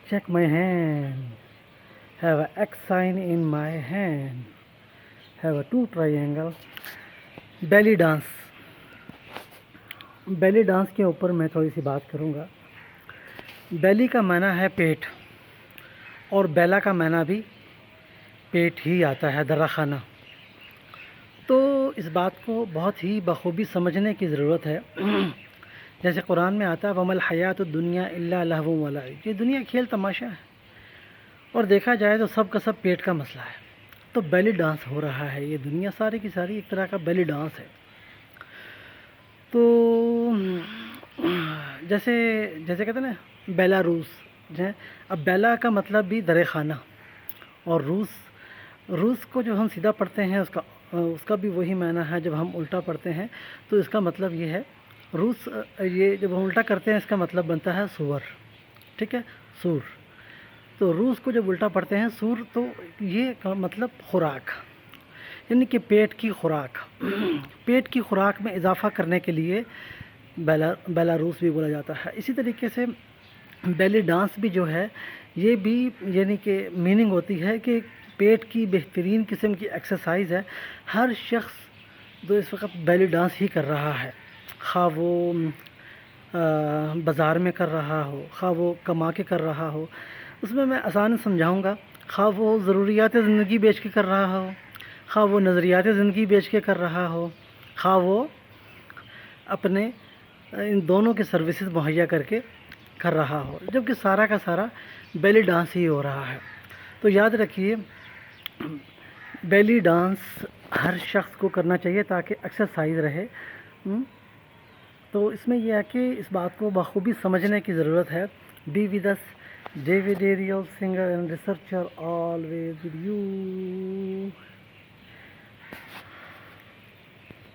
check my hand, have a X sign in my hand, have a two triangle. Belly dance. Belly dance کے اوپر میں تھوڑی سی بات کروں گا. بیلی کا معنی ہے پیٹ، اور بیلا کا معنی بھی پیٹ ہی آتا ہے، درا خانہ. تو اس بات کو بہت ہی بخوبی سمجھنے کی ضرورت ہے. جیسے قرآن میں آتا ہے وَمَا الْحَيَاةُ الدُّنْيَا إِلَّا لَهْوٌ وَلَعِبٌ، یہ دنیا کھیل تماشا ہے. اور دیکھا جائے تو سب کا سب پیٹ کا مسئلہ ہے. تو بیلی ڈانس ہو رہا ہے، یہ دنیا ساری کی ساری ایک طرح کا بیلی ڈانس ہے. تو جیسے کہتے ہیں نا بیلا روس، اب بیلا کا مطلب بھی درے خانہ، اور روس کو جو ہم سیدھا پڑھتے ہیں اس کا بھی وہی معنی ہے. جب ہم الٹا پڑھتے ہیں تو اس کا مطلب یہ ہے روس، یہ جب ہم الٹا کرتے ہیں اس کا مطلب بنتا ہے سور. ٹھیک ہے، سور. تو روس کو جب الٹا پڑھتے ہیں سور، تو یہ کا مطلب خوراک، یعنی کہ پیٹ کی خوراک. پیٹ کی خوراک میں اضافہ کرنے کے لیے بیلاروس بھی بولا جاتا ہے. اسی طریقے سے بیلی ڈانس بھی جو ہے یہ بھی یعنی کہ میننگ ہوتی ہے کہ پیٹ کی بہترین قسم کی ایکسرسائز ہے. ہر شخص جو اس وقت بیلی ڈانس ہی کر رہا ہے، خواہ وہ بازار میں کر رہا ہو، خواہ وہ کما کے کر رہا ہو. اس میں آسان سمجھاؤں گا، خواہ وہ ضروریات زندگی بیچ کے کر رہا ہو، خواہ وہ نظریات زندگی بیچ کے کر رہا ہو، خواہ وہ اپنے ان دونوں کے سروسز مہیا کر کے کر رہا ہو، جبکہ سارا کا سارا بیلی ڈانس ہی ہو رہا ہے. تو یاد رکھیے بیلی ڈانس ہر شخص کو کرنا چاہیے تاکہ ایکسرسائز رہے. تو اس میں یہ ہے کہ اس بات کو بخوبی سمجھنے کی ضرورت ہے. Be with us David Ariel singer and researcher always with you.